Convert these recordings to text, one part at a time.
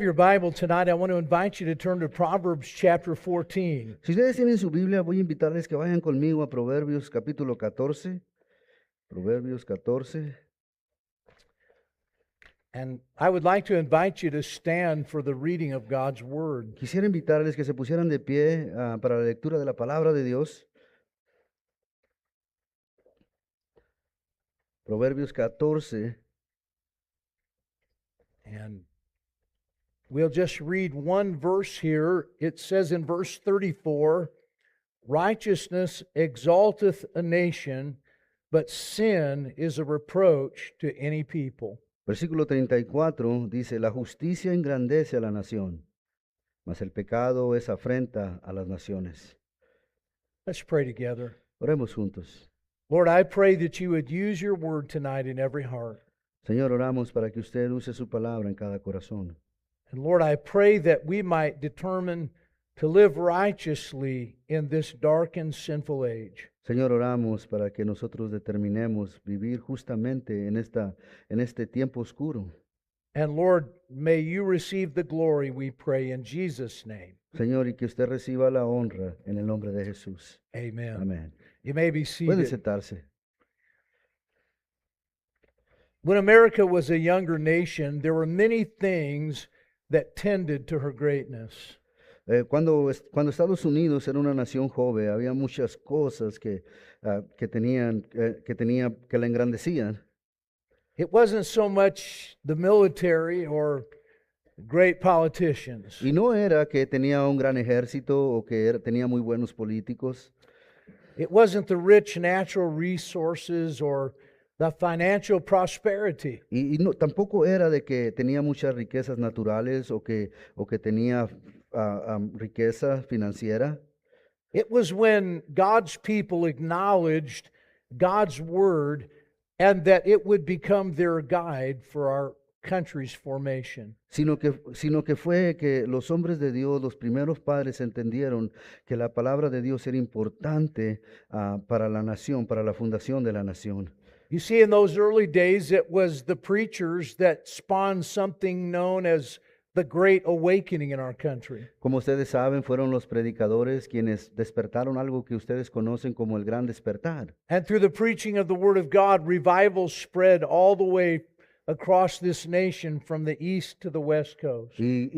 Your Bible tonight, I want to invite you to turn to Proverbs chapter 14. Si ustedes tienen su Biblia, voy a invitarles que vayan conmigo a Proverbios capítulo 14. Proverbios 14. And I would like to invite you to stand for the reading of God's Word. Quisiera invitarles que se pusieran de pie para la lectura de la palabra de Dios. Proverbios 14. And we'll just read one verse here. It says in verse 34, "Righteousness exalteth a nation, but sin is a reproach to any people." Versículo 34 dice, la justicia engrandece a la nación, mas el pecado es afrenta a las naciones. Let's pray together. Oremos juntos. Lord, I pray that you would use your word tonight in every heart. Señor, oramos para que usted use su palabra en cada corazón. And Lord, I pray that we might determine to live righteously in this dark and sinful age. Señor, oramos para que nosotros determinemos vivir justamente en este tiempo oscuro. And Lord, may you receive the glory, we pray in Jesus' name. Señor, y que usted reciba la honra en el nombre de Jesús. Amen. Amén. You may be Puede seated. sentarse. When America was a younger nation, there were many things that tended to her greatness. Cuando Estados Unidos era una nación joven, había muchas cosas que la engrandecían. It wasn't so much the military or great politicians. Y no era que tenía un gran ejército o que tenía muy buenos políticos. It wasn't the rich natural resources or the financial prosperity. Y no, tampoco era de que tenía muchas riquezas naturales o que tenía riqueza financiera. It was when God's people acknowledged God's word and that it would become their guide for our country's formation. Sino que fue que los hombres de Dios, los primeros padres, entendieron que la palabra de Dios era importante para la nación, para la fundación de la nación. You see, in those early days, it was the preachers that spawned something known as the Great Awakening in our country. Como ustedes saben, fueron los predicadores quienes despertaron algo que ustedes conocen como el Gran Despertar. And through the preaching of the Word of God, revival spread all the way across this nation from the east to the west coast. Y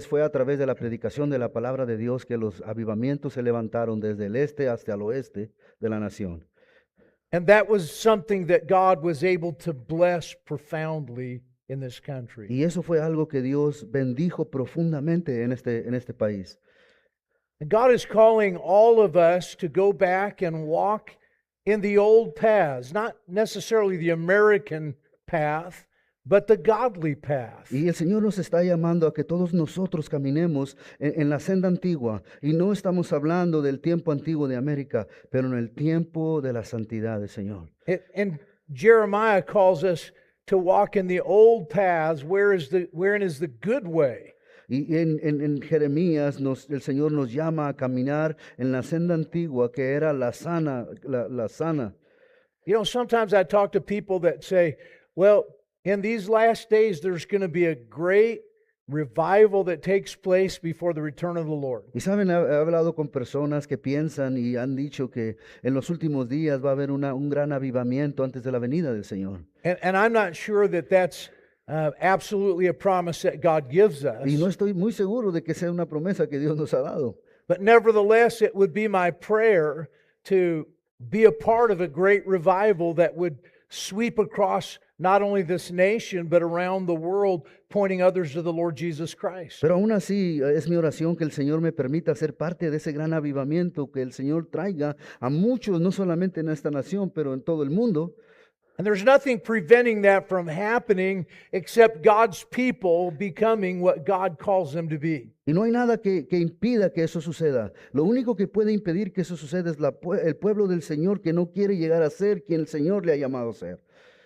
fue a través de la predicación de la palabra de Dios que los avivamientos se levantaron desde el este hasta el oeste de la nación. And that was something that God was able to bless profoundly in this country. Y eso fue algo que Dios bendijo profundamente en este país. And God is calling all of us to go back and walk in the old paths, not necessarily the American path, but the godly path. Y el Señor nos está llamando a que todos nosotros caminemos en la senda antigua. Y no estamos hablando del tiempo antiguo de América, pero en el tiempo de la santidad del Señor. And Jeremiah calls us to walk in the old paths, wherein is the good way. Y en Jeremías el Señor nos llama a caminar en la senda antigua que era la sana. You know, sometimes I talk to people that say, well, in these last days, there's going to be a great revival that takes place before the return of the Lord. Y saben, he hablado con personas que piensan y han dicho que en los últimos días va a haber un gran avivamiento antes de la venida del Señor. And I'm not sure that that's absolutely a promise that God gives us. Y no estoy muy seguro de que sea una promesa que Dios nos ha dado. But nevertheless, it would be my prayer to be a part of a great revival that would sweep across not only this nation, but around the world, pointing others to the Lord Jesus Christ. Pero aún así es mi oración que el Señor me permita ser parte de ese gran avivamiento, que el Señor traiga a muchos, no solamente en esta nación, pero en todo el mundo. And there's nothing preventing that from happening except God's people becoming what God calls them to be. Y no hay nada que impida que eso suceda. Lo único que puede impedir que eso suceda es el pueblo del Señor que no quiere llegar a ser quien el Señor le ha llamado a ser.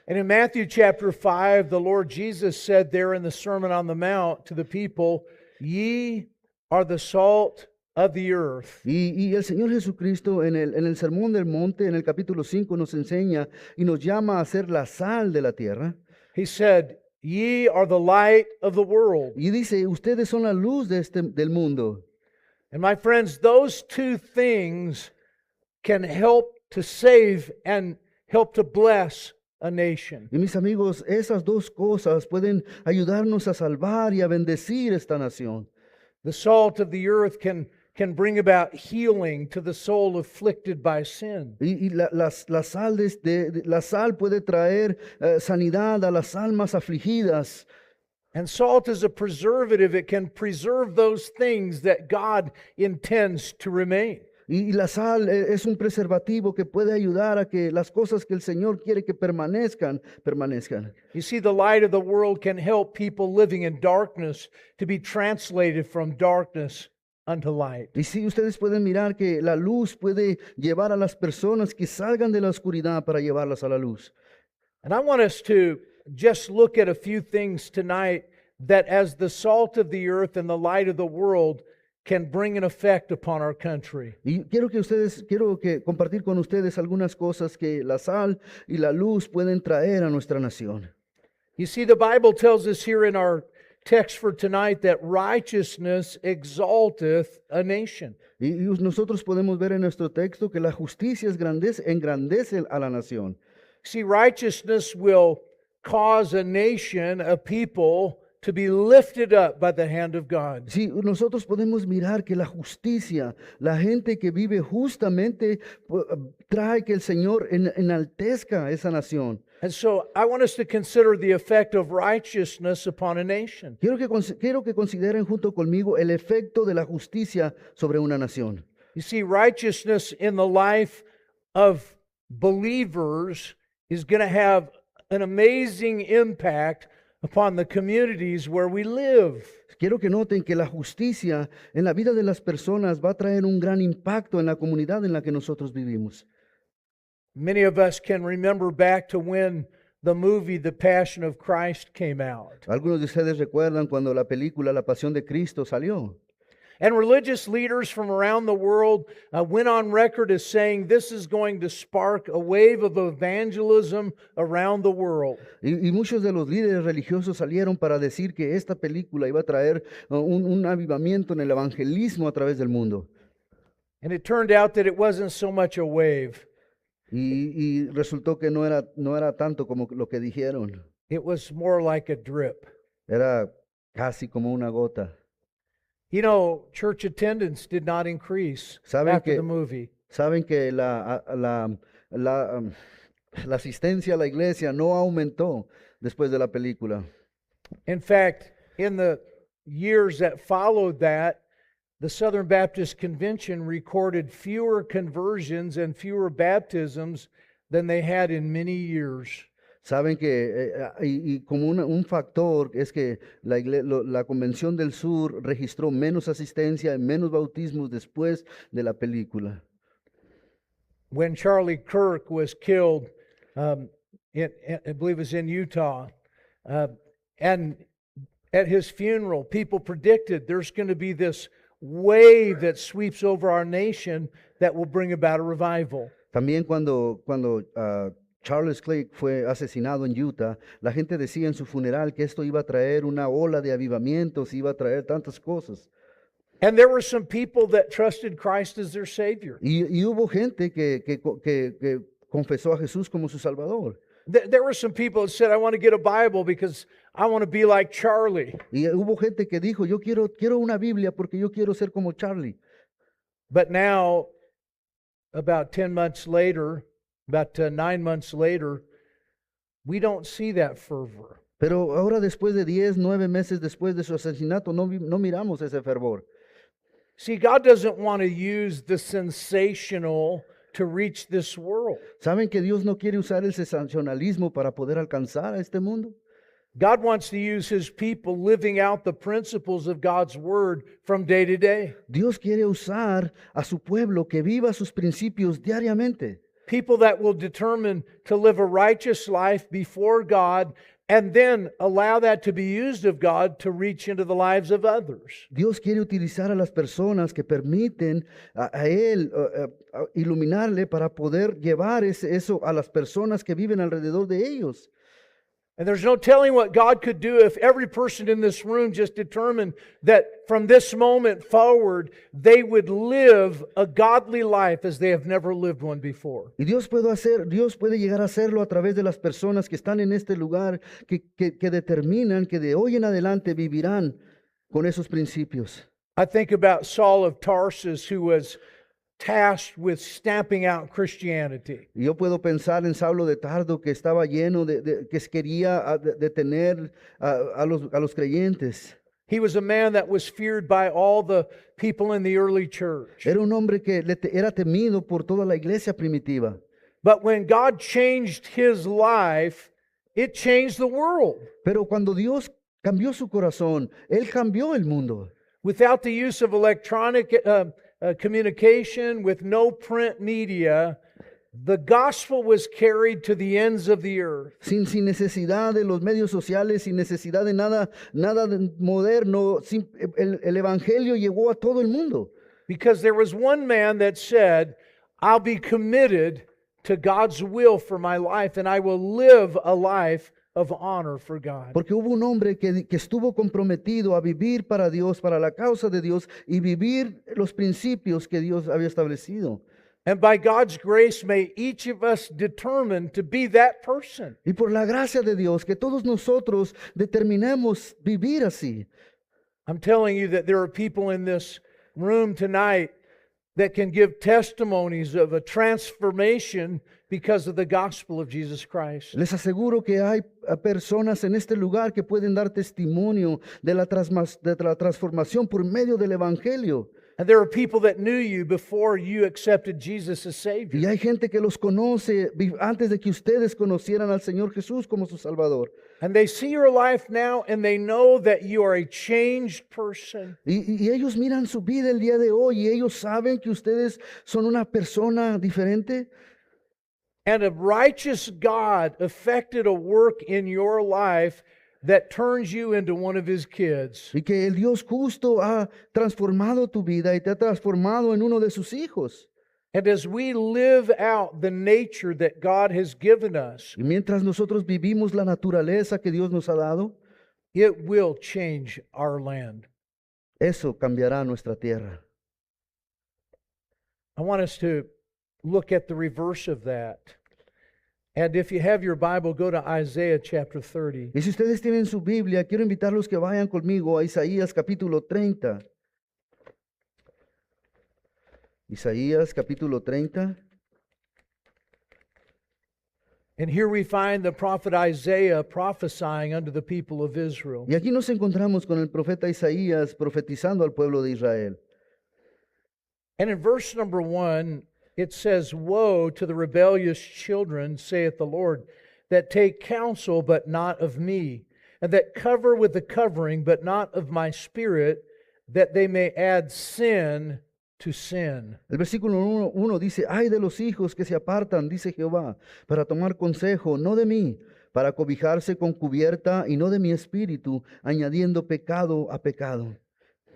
And in Matthew chapter 5, the Lord Jesus said there in the Sermon on the Mount to the people, "Ye are the salt of the earth." Y el Señor Jesucristo en el Sermón del Monte, en el capítulo 5, nos enseña y nos llama a ser la sal de la tierra. He said, Ye are the light of the world. Y dice, ustedes son la luz del mundo. And my friends, those two things can help to save and help to bless a nation. Y mis amigos, esas dos cosas pueden ayudarnos a salvar y a bendecir esta nación. The salt of the earth can bring about healing to the soul afflicted by sin. Y la sal, la sal puede traer sanidad a las almas afligidas. And salt is a preservative. It can preserve those things that God intends to remain. Y la sal es un preservativo que puede ayudar a que las cosas que el Señor quiere que permanezcan. You see, the light of the world can help people living in darkness to be translated from darkness unto light. Y si ustedes pueden mirar que la luz puede llevar a las personas que salgan de la oscuridad para llevarlas a la luz. And I want us to just look at a few things tonight that as the salt of the earth and the light of the world can bring an effect upon our country. Y quiero que compartir con ustedes algunas cosas que la sal y la luz pueden traer a nuestra nación. You see, the Bible tells us here in our text for tonight that righteousness exalteth a nation. Y nosotros podemos ver en nuestro texto que la justicia engrandece a la nación. See, righteousness will cause a nation, a people, to be lifted up by the hand of God. Sí, nosotros podemos mirar que la justicia, la gente que vive justamente, trae que el Señor enaltezca a esa nación. And so I want us to consider the effect of righteousness upon a nation. Quiero que consideren junto conmigo el efecto de la justicia sobre una nación. You see, righteousness in the life of believers is going to have an amazing impact upon the communities where we live. Quiero que noten que la justicia en la vida de las personas va a traer un gran impacto en la comunidad en la que nosotros vivimos. Many of us can remember back to when the movie The Passion of Christ came out. Algunos de ustedes recuerdan cuando la película La Pasión de Cristo salió. And religious leaders from around the world went on record as saying this is going to spark a wave of evangelism around the world. Y muchos de los líderes religiosos salieron para decir que esta película iba a traer un avivamiento en el evangelismo a través del mundo. And it turned out that it wasn't so much a wave. Y resultó que no era tanto como lo que dijeron. It was more like a drip. Era casi como una gota. You know, church attendance did not increase after the movie. Saben que la asistencia a la iglesia no aumentó después de la película. In fact, in the years that followed that, the Southern Baptist Convention recorded fewer conversions and fewer baptisms than they had in many years. Saben que, y como un factor es que la Convención del Sur registró menos asistencia y menos bautismos después de la película. When Charlie Kirk was killed, I believe it was in Utah, and at his funeral, people predicted there's going to be this wave that sweeps over our nation that will bring about a revival. También cuando Charles Clark fue asesinado en Utah, la gente decía en su funeral que esto iba a traer una ola de avivamientos, iba a traer tantas cosas. And there were some people that trusted Christ as their Savior. Y hubo gente que confesó a Jesús como su Salvador. There were some people that said, I want to get a Bible because I want to be like Charlie. Y hubo gente que dijo, yo quiero una Biblia porque yo quiero ser como Charlie. But now, about 10 months later, about 9 months later, we don't see that fervor. Pero ahora después de 9 meses después de su asesinato, no miramos ese fervor. See, God doesn't want to use the sensational to reach this world. ¿Saben que Dios no quiere usar el sensacionalismo para poder alcanzar a este mundo? God wants to use His people living out the principles of God's Word from day to day. Dios quiere usar a su pueblo que viva sus principios diariamente. People that will determine to live a righteous life before God and then allow that to be used of God to reach into the lives of others. Dios quiere utilizar a las personas que permiten a Él iluminarle para poder llevar eso a las personas que viven alrededor de ellos. And there's no telling what God could do if every person in this room just determined that from this moment forward, they would live a godly life as they have never lived one before. Y Dios puede llegar a hacerlo a través de las personas que están en este lugar, que determinan que de hoy en adelante vivirán con esos principios. I think about Saul of Tarsus, who was tasked with stamping out Christianity. Y yo puedo pensar en Saulo de Tardo, que estaba lleno que quería detener a los creyentes. He was a man that was feared by all the people in the early church. Era un hombre que era temido por toda la iglesia primitiva. But when God changed his life, it changed the world. Pero cuando Dios cambió su corazón, Él cambió el mundo. Without the use of electronic communication, with no print media, the gospel was carried to the ends of the earth. Sin necesidad de los medios sociales, sin necesidad de nada moderno, el evangelio llegó a todo el mundo. Because there was one man that said, I'll be committed to God's will for my life, and I will live a life of honor for God. Porque hubo un hombre que estuvo comprometido a vivir para Dios, para la causa de Dios, y vivir los principios que Dios había establecido. And by God's grace, may each of us determine to be that person. Y por la gracia de Dios, que todos nosotros determinemos vivir así. I'm telling you that there are people in this room tonight that can give testimonies of a transformation because of the gospel of Jesus Christ. Les aseguro que hay personas en este lugar que pueden dar testimonio de la transformación por medio del evangelio. And there are people that knew you before you accepted Jesus as Savior. Y hay gente que los conoce antes de que ustedes conocieran al Señor Jesús como su Salvador. And they see your life now and they know that you are a changed person. Y ellos miran su vida el día de hoy y ellos saben que ustedes son una persona diferente. And a righteous God effected a work in your life that turns you into one of His kids. Y que el Dios justo ha transformado tu vida y te ha transformado en uno de sus hijos. And as we live out the nature that God has given us, Y mientras nosotros vivimos la naturaleza que Dios nos ha dado, it will change our land. eso cambiará nuestra tierra. I want us to look at the reverse of that. And if you have your Bible, go to Isaiah chapter 30. Y si ustedes tienen su Biblia, quiero invitarlos que vayan conmigo a Isaías capítulo 30. Isaías capítulo 30. And here we find the prophet Isaiah prophesying unto the people of Israel. Y aquí nos encontramos con el profeta Isaías profetizando al pueblo de Israel. And in verse number 1, it says, Woe to the rebellious children, saith the Lord, that take counsel, but not of me, and that cover with the covering, but not of my spirit, that they may add sin to sin. El versículo 1 dice, ay de los hijos que se apartan, dice Jehová, para tomar consejo, no de mí, para cobijarse con cubierta y no de mi espíritu, añadiendo pecado a pecado.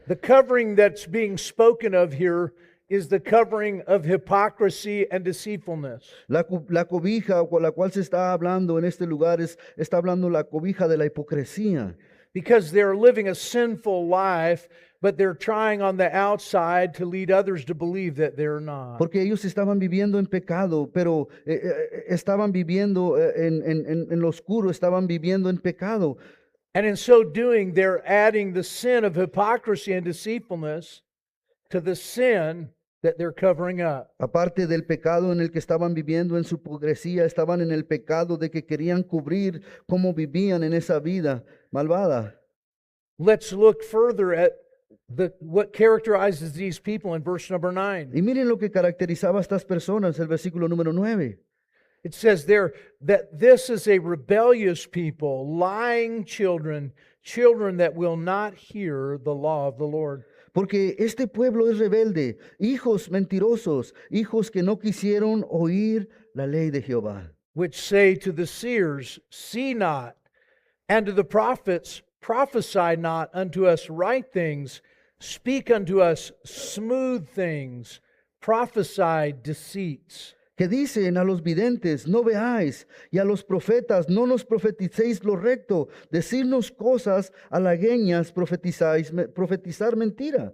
The covering that's being spoken of here is the covering of hypocrisy and deceitfulness. La cobija con la cual se está hablando en este lugar está hablando la cobija de la hipocresía. Because they're living a sinful life, but they're trying on the outside to lead others to believe that they're not. Porque ellos estaban viviendo en pecado, pero estaban viviendo en lo oscuro, estaban viviendo en pecado. And in so doing, they're adding the sin of hypocrisy and deceitfulness to the sin that they're covering up. Aparte del pecado en el que estaban viviendo en su hipocresía, estaban en el pecado de que querían cubrir cómo vivían en esa vida malvada. Let's look further at what characterizes these people in verse number 9. Y miren lo que caracterizaba a estas personas, el versículo número 9. It says there that this is a rebellious people, lying children, children that will not hear the law of the Lord. Porque este pueblo es rebelde, hijos mentirosos, hijos que no quisieron oír la ley de Jehová. Which say to the seers, see not, and to the prophets, prophesy not unto us right things, speak unto us smooth things, prophesy deceits. que dicen a los videntes, no veáis, y a los profetas, no nos profeticéis lo recto, decirnos cosas halagüeñas, profetizar mentira.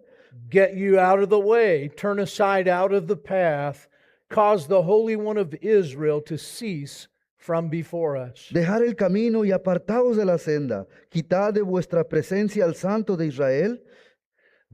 Get you out of the way, turn aside out of the path, cause the Holy One of Israel to cease from before us. Dejar el camino y apartaos de la senda, quitad de vuestra presencia al Santo de Israel.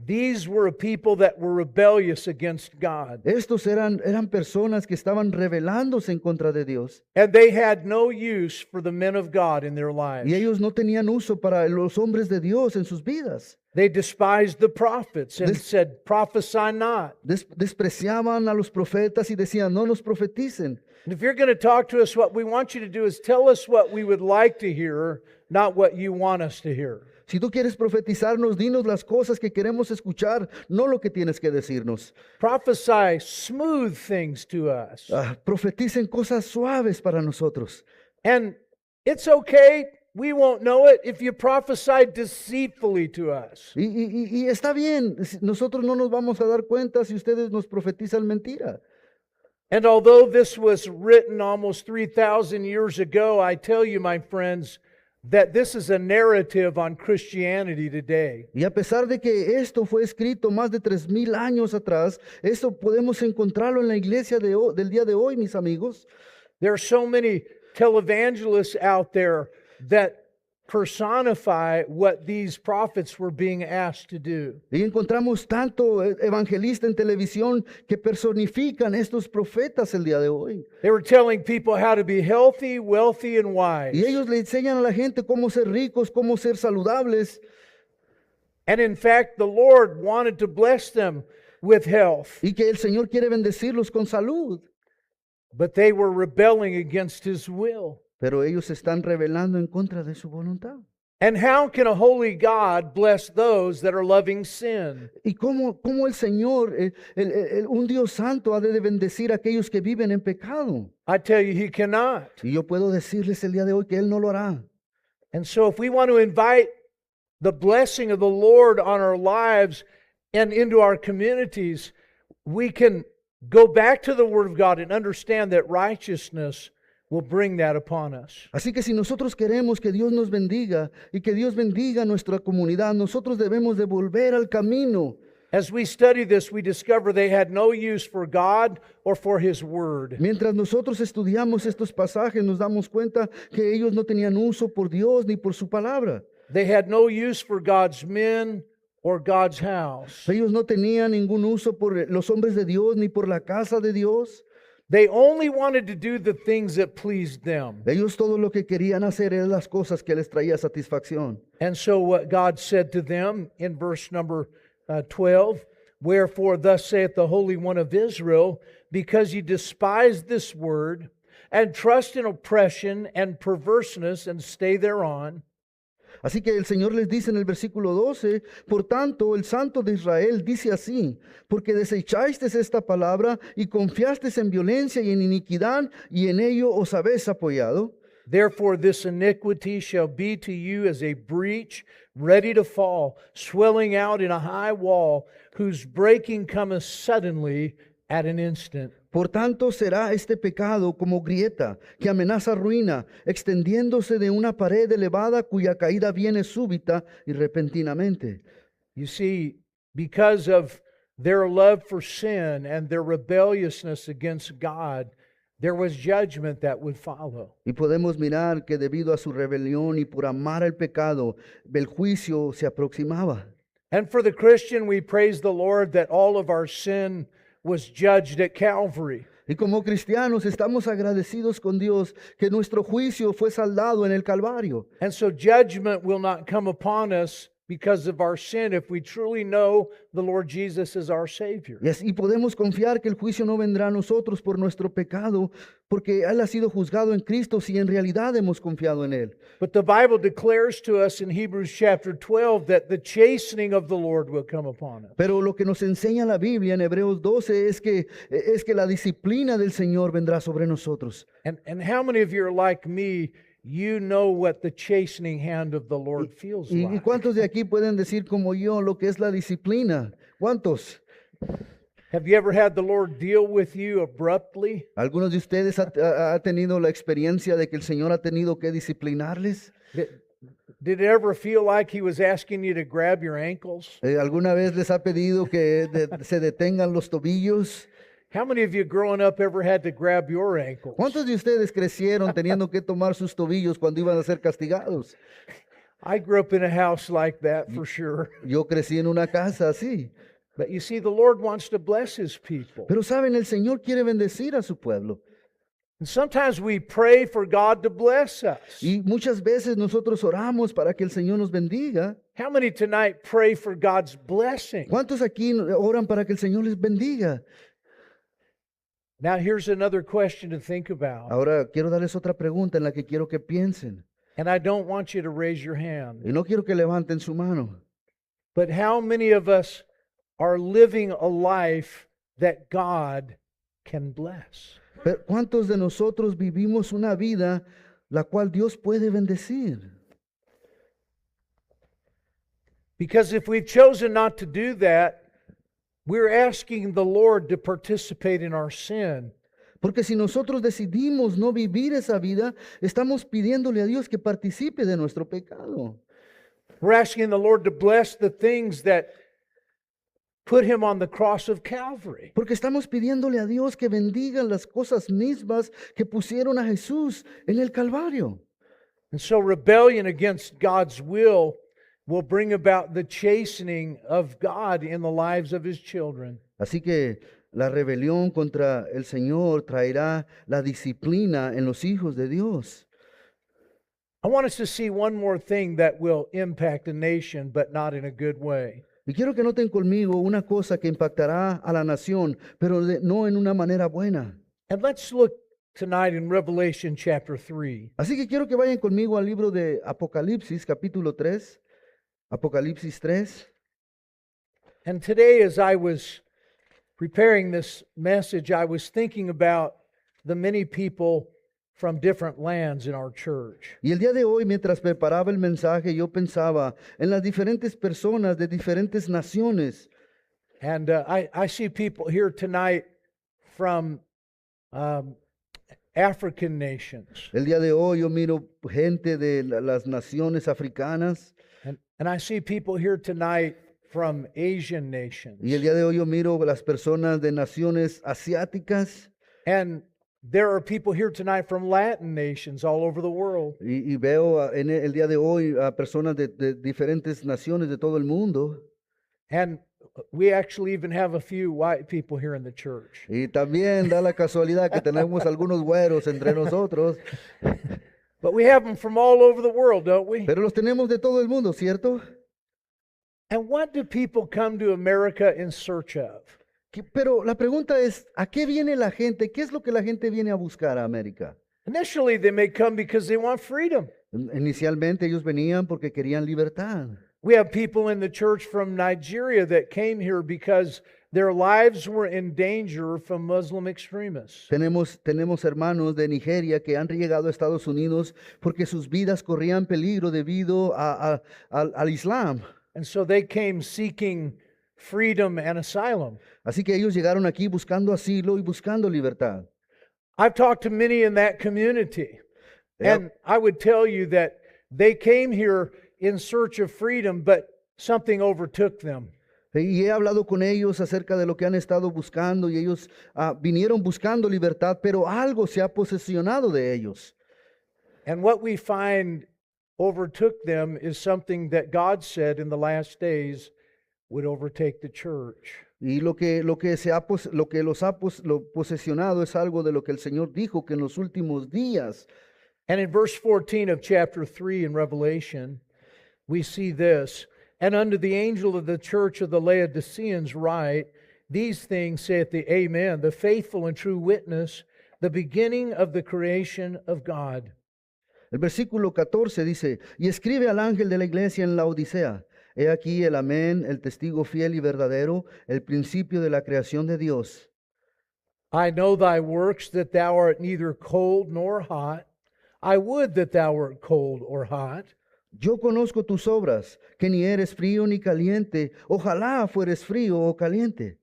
These were a people that were rebellious against God, Estos eran personas que estaban rebelándose en contra de Dios. and they had no use for the men of God in their lives. Y ellos no tenían uso para los hombres de Dios en sus vidas. They despised the prophets and This- said, prophesy not. Despreciaban a los profetas y decían, no nos profeticen. And if you're going to talk to us, what we want you to do is tell us what we would like to hear, not what you want us to hear. Si tú quieres profetizarnos, dinos las cosas que queremos escuchar, no lo que tienes que decirnos. Prophesy smooth things to us. Profeticen cosas suaves para nosotros. And it's okay, we won't know it if you prophesy deceitfully to us. Y está bien, nosotros no nos vamos a dar cuenta si ustedes nos profetizan mentira. And although this was written almost 3,000 years ago, I tell you, my friends, that this is a narrative on Christianity today. Y a pesar de que esto fue escrito más de 3,000 años atrás, esto podemos encontrarlo en la iglesia del día de hoy, mis amigos. There are so many televangelists out there that personify what these prophets were being asked to do. Y encontramos tanto evangelista en televisión que personifican estos profetas el día de hoy. They were telling people how to be healthy, wealthy, and wise. Y ellos le enseñan a la gente cómo ser ricos, cómo ser saludables. And in fact, the Lord wanted to bless them with health, Y que el Señor quiere bendecirlos con salud. but they were rebelling against His will. Pero ellos se están rebelando en contra de su voluntad. And how can a holy God bless those that are loving sin? ¿Y cómo el Señor, un Dios santo, ha de bendecir a aquellos que viven en pecado? I tell you, He cannot. Y yo puedo decirles el día de hoy que Él no lo hará. And so, if we want to invite the blessing of the Lord on our lives and into our communities, we can go back to the Word of God and understand that righteousness will bring that upon us. Así que si nosotros queremos que Dios nos bendiga y que Dios bendiga nuestra comunidad, nosotros debemos de volver al camino. As we study this, we discover they had no use for God or for His Word. Mientras nosotros estudiamos estos pasajes, nos damos cuenta que ellos no tenían uso por Dios ni por su palabra. They had no use for God's men or God's house. Ellos no tenían ningún uso por los hombres de Dios ni por la casa de Dios. They only wanted to do the things that pleased them. Ellos todo lo que querían hacer eran las cosas que les traía satisfacción. And so what God said to them in verse number 12, wherefore thus saith the Holy One of Israel, because ye despise this word, and trust in oppression and perverseness, and stay thereon. Así que el Señor les dice en el versículo 12, por tanto el Santo de Israel dice así, porque desechasteis esta palabra y confiasteis en violencia y en iniquidad y en ello os habéis apoyado. Therefore this iniquity shall be to you as a breach ready to fall, swelling out in a high wall, whose breaking cometh suddenly at an instant. Por tanto será este pecado como grieta que amenaza ruina, extendiéndose de una pared elevada cuya caída viene súbita y repentinamente. You see, because of their love for sin and their rebelliousness against God, there was judgment that would follow. Y podemos mirar que debido a su rebelión y por amar el pecado, el juicio se aproximaba. And for the Christian, we praise the Lord that all of our sin was judged at Calvary. Y como cristianos estamos agradecidos con Dios que nuestro juicio fue saldado en el Calvario. And so judgment will not come upon us because of our sin if we truly know the Lord Jesus is our Savior. Y así podemos confiar que el juicio no vendrá a nosotros por nuestro pecado, porque Él ha sido juzgado en Cristo si en realidad hemos confiado en Él. But the Bible declares to us in Hebrews chapter 12 that the chastening of the Lord will come upon us. Pero lo que nos enseña la Biblia en Hebreos 12 es que la disciplina del Señor vendrá sobre nosotros. And how many of you are like me? You know what the chastening hand of the Lord feels ¿Y like. cuántos de aquí pueden decir como yo lo que es la disciplina? ¿Cuántos? Have you ever had the Lord deal with you abruptly? ¿Algunos de ustedes ha tenido la experiencia de que el Señor ha tenido que disciplinarles? Did, did it ever feel like He was asking you to grab your ankles? ¿Alguna vez les ha pedido que se detengan los tobillos? How many of you growing up ever had to grab your ankles? ¿Cuántos de ustedes crecieron teniendo que tomar sus tobillos cuando iban a ser castigados? I grew up in a house like that for sure. Yo crecí en una casa así. But you see, the Lord wants to bless His people. Pero saben, el Señor quiere bendecir a su pueblo. And sometimes we pray for God to bless us. Y muchas veces nosotros oramos para que el Señor nos bendiga. How many tonight pray for God's blessing? ¿Cuántos aquí oran para que el Señor les bendiga? Now, here's another question to think about. Ahora quiero darles otra pregunta en la que quiero que piensen. And I don't want you to raise your hand. Y no quiero que levanten su mano. But how many of us are living a life that God can bless? Pero ¿cuántos de nosotros vivimos una vida la cual Dios puede bendecir? Because if we've chosen not to do that, we're asking the Lord to participate in our sin. Porque si nosotros decidimos no vivir esa vida, estamos pidiéndole a Dios que participe de nuestro pecado. We're asking the Lord to bless the things that put Him on the cross of Calvary. Porque estamos pidiéndole a Dios que bendiga las cosas mismas que pusieron a Jesús en el Calvario. And so rebellion against God's will bring about the chastening of God in the lives of His children. Así que la rebelión contra el Señor traerá la disciplina en los hijos de Dios. I want us to see one more thing that will impact a nation, but not in a good way. Y quiero que noten conmigo una cosa que impactará a la nación, pero no en una manera buena. And let's look tonight in Revelation chapter 3. Así que quiero que vayan conmigo al libro de Apocalipsis, capítulo 3. Apocalipsis 3. And today, as I was preparing this message, I was thinking about the many people from different lands in our church. Y el día de hoy, mientras preparaba el mensaje, yo pensaba en las diferentes personas de diferentes naciones. And I see people here tonight from African nations. El día de hoy yo miro gente de las naciones africanas. And I see people here tonight from Asian nations. Y el día de hoy yo miro las personas de naciones asiáticas. And there are people here tonight from Latin nations all over the world. Y veo en el día de hoy a personas de diferentes naciones de todo el mundo. And we actually even have a few white people here in the church. Y también da la casualidad que tenemos algunos güeros entre nosotros. But we have them from all over the world, don't we? Pero los tenemos de todo el mundo, ¿cierto? And what do people come to America in search of? Pero la pregunta es, ¿a qué viene la gente? ¿Qué es lo que la gente viene a buscar a América? Initially, they may come because they want freedom. Inicialmente ellos venían porque querían libertad. We have people in the church from Nigeria that came here because their lives were in danger from Muslim extremists. Tenemos hermanos de Nigeria que han llegado a Estados Unidos porque sus vidas corrían peligro debido al Islam. And so they came seeking freedom and asylum. Así que ellos llegaron aquí buscando asilo y buscando libertad. I've talked to many in that community, and I would tell you that they came here in search of freedom, but something overtook them. Y he hablado con ellos acerca de lo que han estado buscando y ellos vinieron buscando libertad, pero algo se ha posesionado de ellos. And what we find overtook them is something that God said in the last days would overtake the church. Y lo que los ha posesionado es algo de lo que el Señor dijo que en los últimos días. And in verse 14 of chapter 3 in Revelation, we see this. And unto the angel of the church of the Laodiceans write, these things saith the Amen, the faithful and true witness, the beginning of the creation of God. El versículo 14 dice, y escribe al ángel de la iglesia en la Odisea, he aquí el amén, el testigo fiel y verdadero, el principio de la creación de Dios. I know thy works, that thou art neither cold nor hot. I would that thou wert cold or hot. Yo conozco tus obras, que ni eres frío ni caliente. Ojalá fueres frío o caliente.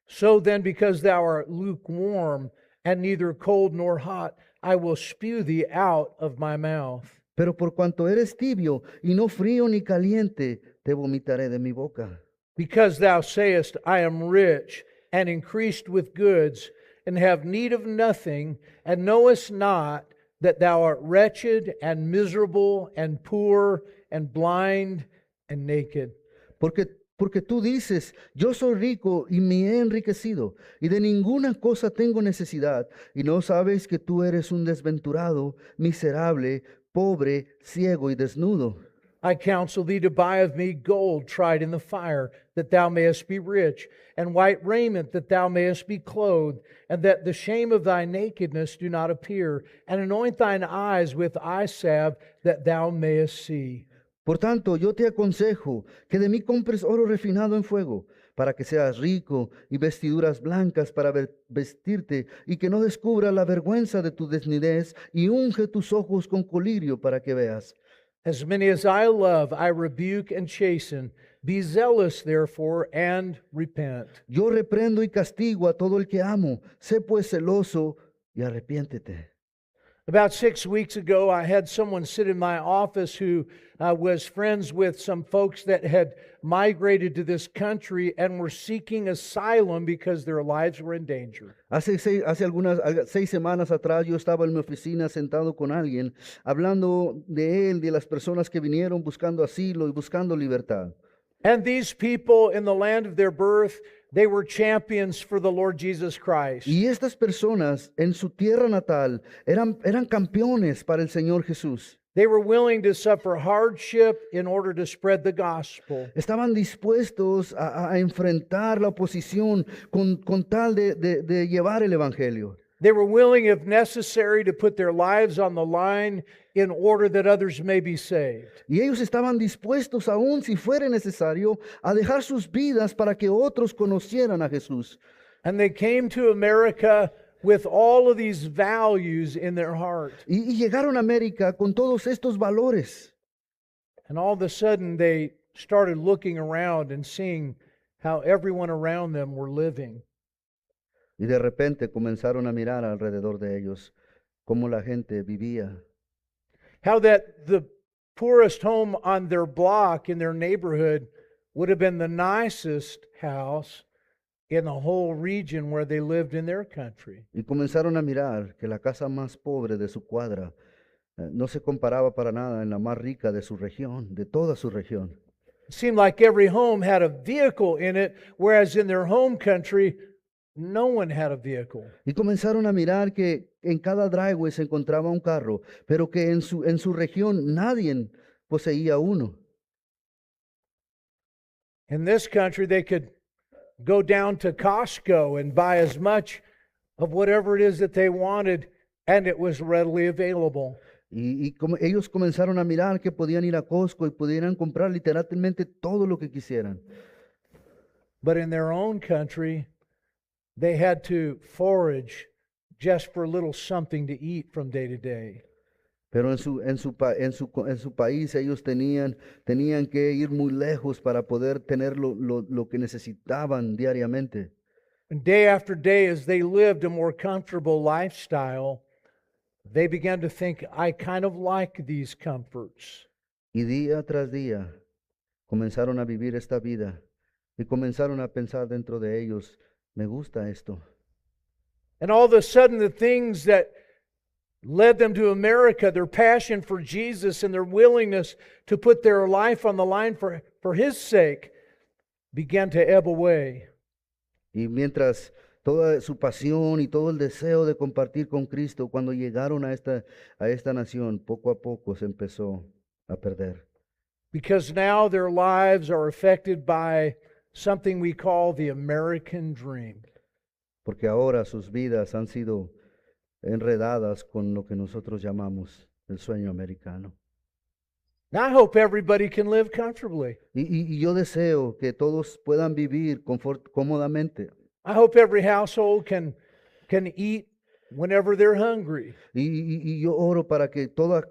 So then, because thou art lukewarm, and neither cold nor hot, I will spew thee out of my mouth. Pero por cuanto eres tibio y no frío ni caliente, te vomitaré de mi boca. Because thou sayest, I am rich, and increased with goods, and have need of nothing, and knowest not that thou art wretched, and miserable, and poor, and blind, and naked. Porque tú dices, yo soy rico y me he enriquecido, y de ninguna cosa tengo necesidad, y no sabes que tú eres un desventurado, miserable, pobre, ciego y desnudo. I counsel thee to buy of me gold tried in the fire, that thou mayest be rich, and white raiment, that thou mayest be clothed, and that the shame of thy nakedness do not appear, and anoint thine eyes with eye salve, that thou mayest see. Por tanto, yo te aconsejo que de mí compres oro refinado en fuego, para que seas rico, y vestiduras blancas para vestirte, y que no descubra la vergüenza de tu desnudez, y unge tus ojos con colirio para que veas. As many as I love, I rebuke and chasten. Be zealous, therefore, and repent. Yo reprendo y castigo a todo el que amo. Sé pues celoso y arrepiéntete. About 6 weeks ago, I had someone sit in my office who was friends with some folks that had migrated to this country and were seeking asylum because their lives were in danger. Hace 6 semanas atrás yo estaba en mi oficina sentado con alguien, hablando de él, de las personas que vinieron buscando asilo y buscando libertad. And these people in the land of their birth, they were champions for the Lord Jesus Christ. Y estas personas en su tierra natal eran campeones para el Señor Jesús. They were willing to suffer hardship in order to spread the gospel. Estaban dispuestos a enfrentar la oposición con tal de llevar el evangelio. They were willing, if necessary, to put their lives on the line in order that others may be saved. Y ellos estaban dispuestos, aún si fuera necesario, a dejar sus vidas para que otros conocieran a Jesús. And they came to America with all of these values in their heart. Y llegaron a América con todos estos valores. And all of a sudden, they started looking around and seeing how everyone around them were living. Y de repente comenzaron a mirar alrededor de ellos cómo la gente vivía. How that the poorest home on their block in their neighborhood would have been the nicest house in the whole region where they lived in their country. Y comenzaron a mirar que la casa más pobre de su cuadra no se comparaba para nada en la más rica de su región, de toda su región. It seemed like every home had a vehicle in it, whereas in their home country, no one had a vehicle. Y comenzaron a mirar que en cada driveway se encontraba un carro, pero que en su región nadie poseía uno. In this country, they could go down to Costco and buy as much of whatever it is that they wanted, and it was readily available. Ellos comenzaron a mirar que podían ir a Costco y pudieran comprar literalmente todo lo que quisieran. But in their own country, they had to forage just for a little something to eat from day to day. Pero en su país ellos tenían que ir muy lejos para poder tener lo que necesitaban diariamente. And day after day, as they lived a more comfortable lifestyle, they began to think, I kind of like these comforts. Y día tras día comenzaron a vivir esta vida y comenzaron a pensar dentro de ellos, me gusta esto. And all of a sudden, the things that led them to America, their passion for Jesus and their willingness to put their life on the line for His sake, began to ebb away. Y mientras toda su pasión y todo el deseo de compartir con Cristo, cuando llegaron a esta nación, poco a poco se empezó a perder. Because now their lives are affected by something we call the American dream. Porque ahora sus vidas han sido enredadas con lo que nosotros llamamos el sueño americano. Now I hope everybody can live comfortably. Y yo deseo que todos puedan vivir cómodamente. I hope every household can eat whenever they're hungry. Y yo oro para que todo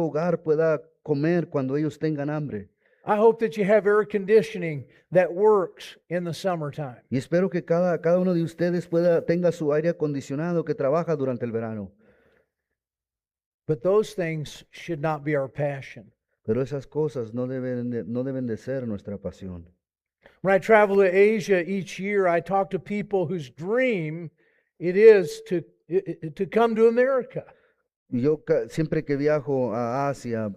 hogar pueda comer cuando ellos tengan hambre. I hope that you have air conditioning that works in the summertime. Y espero que cada uno de ustedes tenga su aire acondicionado que trabaja durante el verano. But those things should not be our passion. Pero esas cosas no deben de ser nuestra pasión. When I travel to Asia each year, I talk to people whose dream it is to come to America. Y yo siempre que viajo a Asia,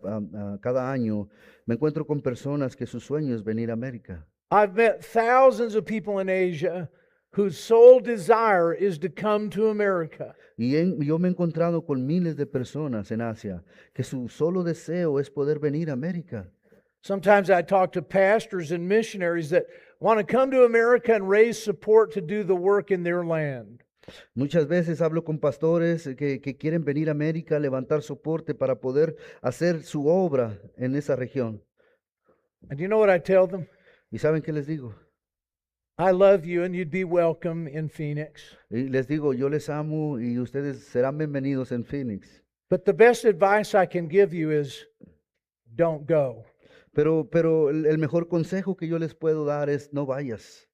cada año, me encuentro con personas que su sueño es venir a América. I've met thousands of people in Asia whose sole desire is to come to America. Y yo me he encontrado con miles de personas en Asia que su solo deseo es poder venir a América. Sometimes I talk to pastors and missionaries that want to come to America and raise support to do the work in their land. Muchas veces hablo con pastores que quieren venir a América a levantar soporte para poder hacer su obra en esa región. And you know what I tell them? ¿Y saben qué les digo? I love you and you'd be welcome in Phoenix. Y les digo, yo les amo y ustedes serán bienvenidos en Phoenix. But the best advice I can give you is don't go. Pero el mejor consejo que yo les puedo dar es no vayas.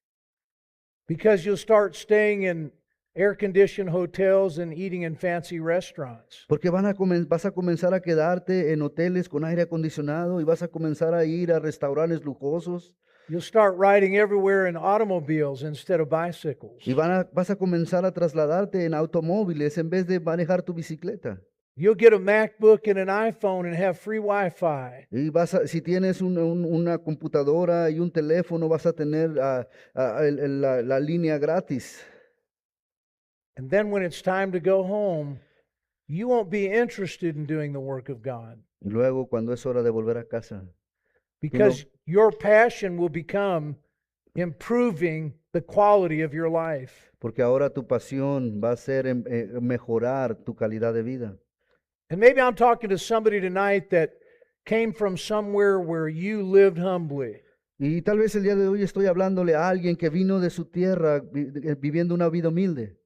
Because you'll start staying in air-conditioned hotels and eating in fancy restaurants. Porque vas a comenzar a quedarte en hoteles con aire acondicionado y vas a comenzar a ir a restaurantes lujosos. You'll start riding everywhere in automobiles instead of bicycles. Y vas a comenzar a trasladarte en automóviles en vez de manejar tu bicicleta. You'll get a MacBook and an iPhone and have free Wi-Fi. Y si tienes una computadora y un teléfono, vas a tener la línea gratis. And then when it's time to go home, you won't be interested in doing the work of God. Y luego, cuando es hora de volver a casa, because your passion will become improving the quality of your life. Porque ahora tu pasión va a ser mejorar tu calidad de vida. And maybe I'm talking to somebody tonight that came from somewhere where you lived humbly. Y tal vez el día de hoy estoy hablándole a alguien que vino de su tierra viviendo una vida humilde.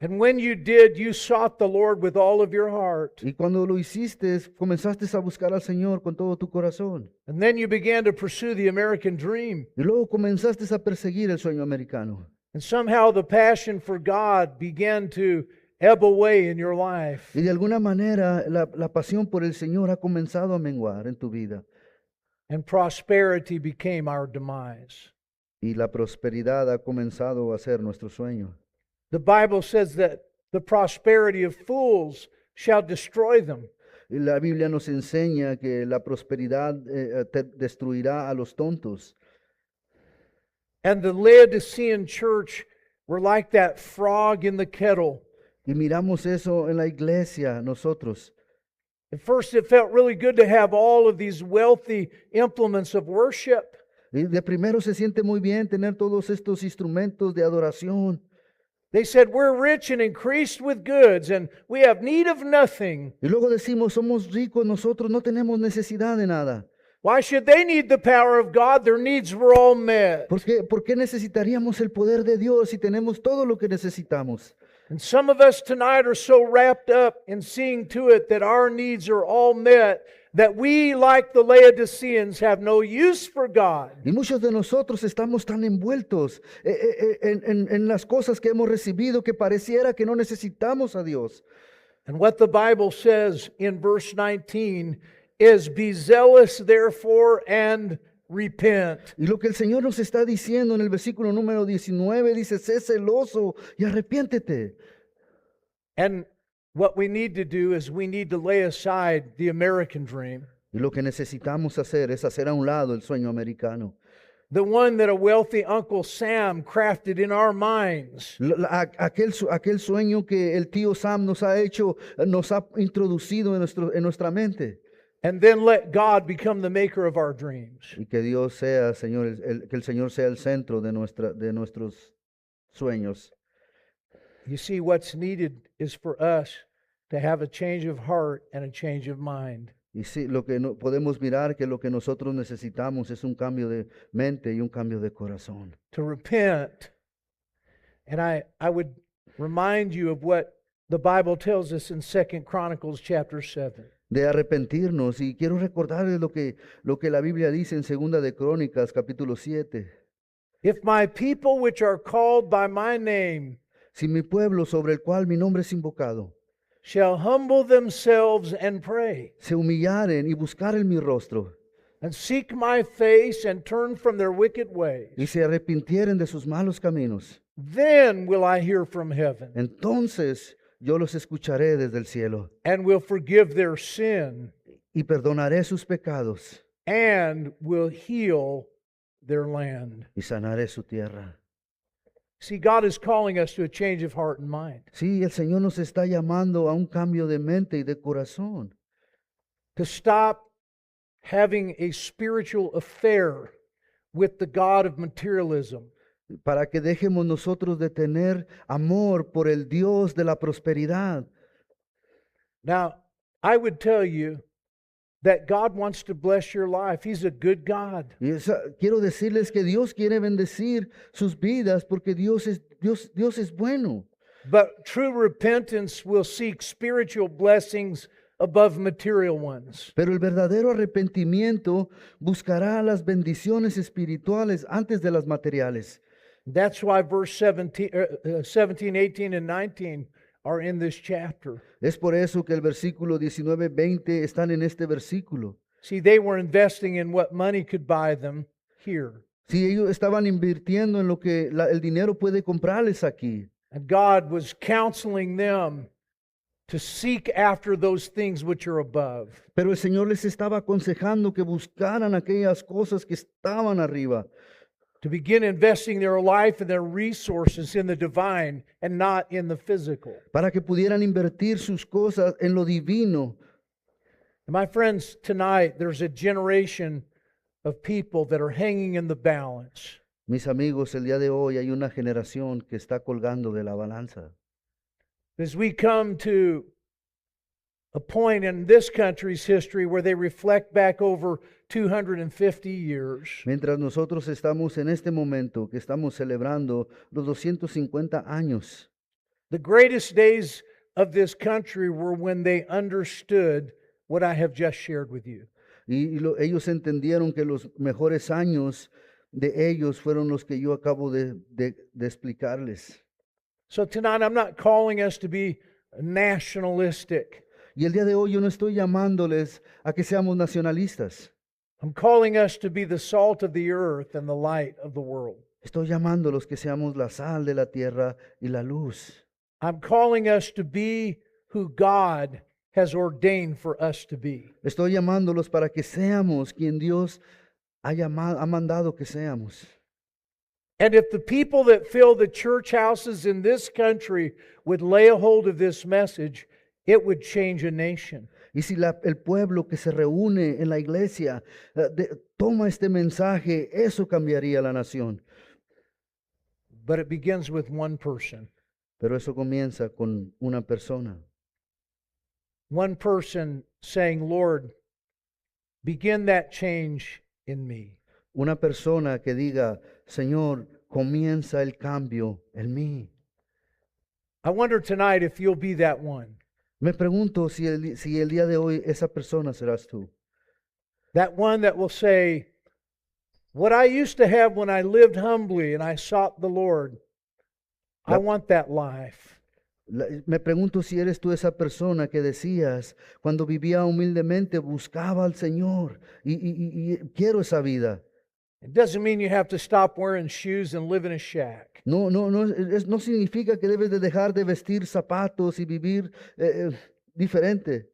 And when you did, you sought the Lord with all of your heart. Y cuando lo hiciste, comenzaste a buscar al Señor con todo tu corazón. And then you began to pursue the American dream. Y luego comenzaste a perseguir el sueño americano. And somehow the passion for God began to ebb away in your life. Y de alguna manera la pasión por el Señor ha comenzado a menguar en tu vida. And prosperity became our demise. Y la prosperidad ha comenzado a ser nuestro sueño. The Bible says that the prosperity of fools shall destroy them. Y la Biblia nos enseña que la prosperidad destruirá a los tontos. And the Laodicean church were like that frog in the kettle. Y miramos eso en la iglesia nosotros. At first it felt really good to have all of these wealthy implements of worship. Y de primero se siente muy bien tener todos estos instrumentos de adoración. They said, we're rich and increased with goods, and we have need of nothing. Y luego decimos, somos ricos, nosotros no tenemos necesidad de nada. Why should they need the power of God? Their needs were all met. ¿Por qué necesitaríamos el poder de Dios si tenemos todo lo que necesitamos? And some of us tonight are so wrapped up in seeing to it that our needs are all met that we, like the Laodiceans, have no use for God. Y muchos de nosotros estamos tan envueltos en las cosas que hemos recibido que pareciera que no necesitamos a Dios. And what the Bible says in verse 19 is, be zealous therefore and repent. Y lo que el Señor nos está diciendo en el versículo número 19 dice, sé celoso y arrepiéntete. And what we need to do is we need to lay aside the American dream. Y lo que necesitamos hacer es hacer a un lado el sueño americano. The one that a wealthy Uncle Sam crafted in our minds. Aquel sueño que el tío Sam nos ha introducido en nuestra mente. And then let God become the maker of our dreams. Y que Dios sea, Señor, que el Señor sea el centro de nuestros sueños. You see, what's needed is for us to have a change of heart and a change of mind. Y sí, lo que podemos mirar que lo que nosotros necesitamos es un cambio de mente y un cambio de corazón. To repent. And I would remind you of what the Bible tells us in 2 Chronicles chapter 7. de arrepentirnos. Y quiero recordarles lo que la Biblia dice en Segunda de Crónicas, capítulo 7. If my people which are called by my name Si mi pueblo sobre el cual mi nombre es invocado, shall humble themselves and pray, se humillaren y buscaren mi rostro, and seek my face, and turn from their wicked y ways, se arrepintieren de sus malos caminos, then will I hear from heaven, entonces yo los escucharé desde el cielo, and will forgive their sin, y perdonaré sus pecados, and will heal their land. y sanaré su tierra. See, God is calling us to a change of heart and mind, Sí, el Señor nos está llamando a un cambio de mente y de corazón, to stop having a spiritual affair with the God of materialism, para que dejemos nosotros de tener amor por el Dios de la prosperidad. Now, I would tell you that God wants to bless your life. He's a good God. Quiero decirles que Dios quiere bendecir sus vidas porque Dios es bueno. But true repentance will seek spiritual blessings above material ones. Pero el verdadero arrepentimiento buscará las bendiciones espirituales antes de las materiales. That's why verse 17, 18, and 19 are in this chapter. Es por eso que el versículo 19, 20 están en este versículo. See, they were investing in what money could buy them here. Si ellos estaban invirtiendo en lo que el dinero puede comprarles aquí. And God was counseling them to seek after those things which are above. Pero el Señor les estaba aconsejando que buscaran aquellas cosas que estaban arriba. To begin investing their life and their resources in the divine and not in the physical. Para que pudieran invertir sus cosas en lo divino. And my friends, tonight there's a generation of people that are hanging in the balance. Mis amigos, el día de hoy hay una generación que está colgando de la balanza. As we come to a point in this country's history where they reflect back over 250 years. Mientras nosotros estamos en este momento que estamos celebrando los 250 años. The greatest days of this country were when they understood what I have just shared with you. Ellos entendieron que los mejores años de ellos fueron los que yo acabo de explicarles. So tonight I'm not calling us to be nationalistic. Y el día de hoy yo no estoy llamándoles a que seamos nacionalistas. I'm calling us to be the salt of the earth and the light of the world. Estoy llamándolos que seamos la sal de la tierra y la luz. I'm calling us to be who God has ordained for us to be. Estoy llamándolos para que seamos quien Dios ha mandado que seamos. And if the people that fill the church houses in this country would lay a hold of this message, it would change a nation. Y si el pueblo que se reúne en la iglesia toma este mensaje, eso cambiaría la nación. But it begins with one person. Pero eso comienza con una persona. One person saying, Lord, begin that change in me. Una persona que diga, Señor, comienza el cambio en mí. I wonder tonight if you'll be that one. Me pregunto si el día de hoy esa persona serás tú. That one that will say, what I used to have when I lived humbly and I sought the Lord, I want that life. Me pregunto si eres tú esa persona que decías, cuando vivía humildemente, buscaba al Señor y quiero esa vida. It doesn't mean you have to stop wearing shoes and live in a shack. No significa que debes de dejar de vestir zapatos y vivir diferente.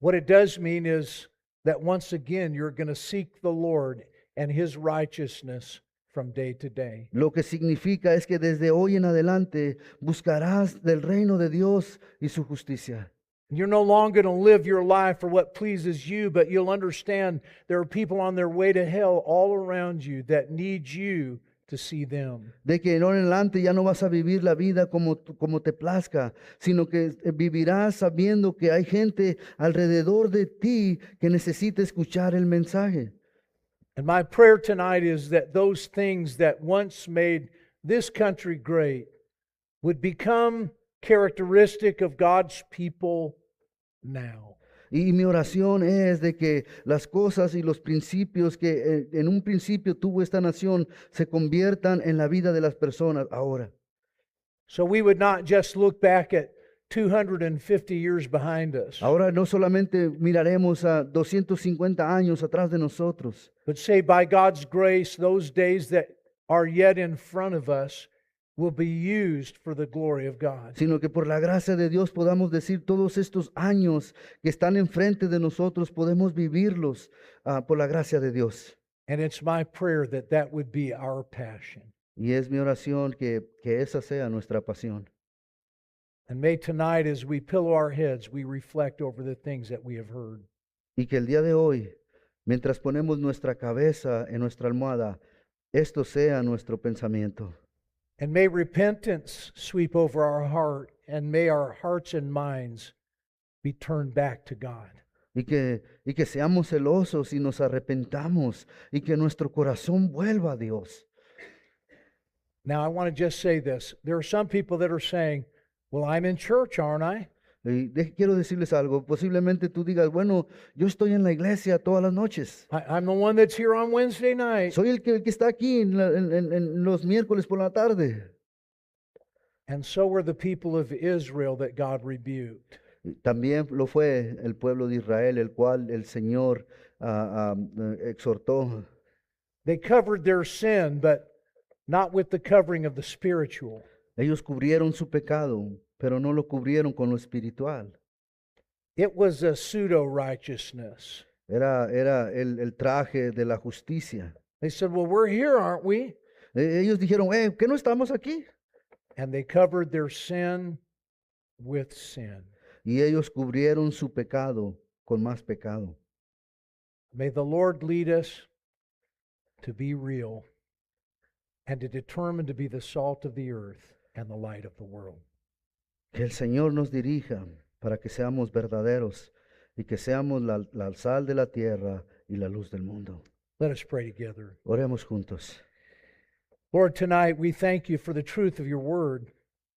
What it does mean is that once again you're going to seek the Lord and His righteousness from day to day. Lo que significa es que desde hoy en adelante buscarás del reino de Dios y su justicia. You're no longer going to live your life for what pleases you, but you'll understand there are people on their way to hell all around you that need you to see them. De que en adelante ya no vas a vivir la vida como te plazca, sino que vivirás sabiendo que hay gente alrededor de ti que necesita escuchar el mensaje. And my prayer tonight is that those things that once made this country great would become characteristic of God's people now. Y mi oración es de que las cosas y los principios que en un principio tuvo esta nación se conviertan en la vida de las personas ahora. So we would not just look back at 250 years behind us, Ahora no solamente miraremos a 250 años atrás de nosotros, but say, by God's grace, those days that are yet in front of us will be used for the glory of God. sino que por la gracia de Dios podamos decir todos estos años que están enfrente de nosotros, podemos vivirlos por la gracia de Dios. And it's my prayer that that would be our passion. Y es mi oración que esa sea nuestra pasión. And may tonight, as we pillow our heads, we reflect over the things that we have heard. Y que el día de hoy, mientras ponemos nuestra cabeza en nuestra almohada, esto sea nuestro pensamiento. And may repentance sweep over our heart, and may our hearts and minds be turned back to God. Y que seamos celosos y nos arrepentamos y que nuestro corazón vuelva a Dios. Now, I want to just say this. There are some people that are saying, well, I'm in church, aren't I? Quiero decirles algo. Posiblemente tú digas, bueno, yo estoy en la iglesia todas las noches. I'm the one that's here on Wednesday night. Soy el que está aquí en los miércoles por la tarde. And so were the people of Israel that God rebuked. También lo fue el pueblo de Israel, el cual el Señor exhortó. They covered their sin, but not with the covering of the spiritual. Ellos cubrieron su pecado, pero no lo cubrieron con lo espiritual. It was a pseudo-righteousness. Era el traje de la justicia. They said, well, we're here, aren't we? Ellos dijeron, ¿qué no estamos aquí? And they covered their sin with sin. Y ellos cubrieron su pecado con más pecado. May the Lord lead us to be real and to determine to be the salt of the earth and the light of the world. Que el Señor nos dirija para que seamos verdaderos y que seamos la sal de la tierra y la luz del mundo. Let us pray together. Oremos juntos. Lord, tonight we thank you for the truth of your word.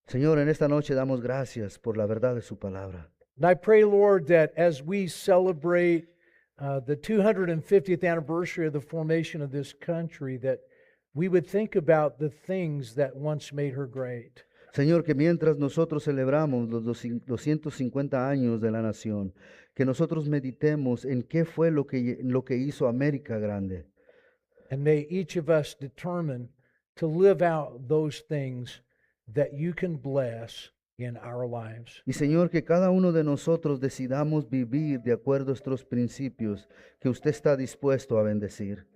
Señor, en esta noche damos gracias por la verdad de su palabra. And I pray, Lord, that as we celebrate the 250th anniversary of the formation of this country, that we would think about the things that once made her great. Señor, que mientras nosotros celebramos los 250 años de la nación, que nosotros meditemos en qué fue lo que hizo América grande. And may each of us determine to live out those things that you can bless in our lives. Y Señor, que cada uno de nosotros decidamos vivir de acuerdo a estos principios que usted está dispuesto a bendecir.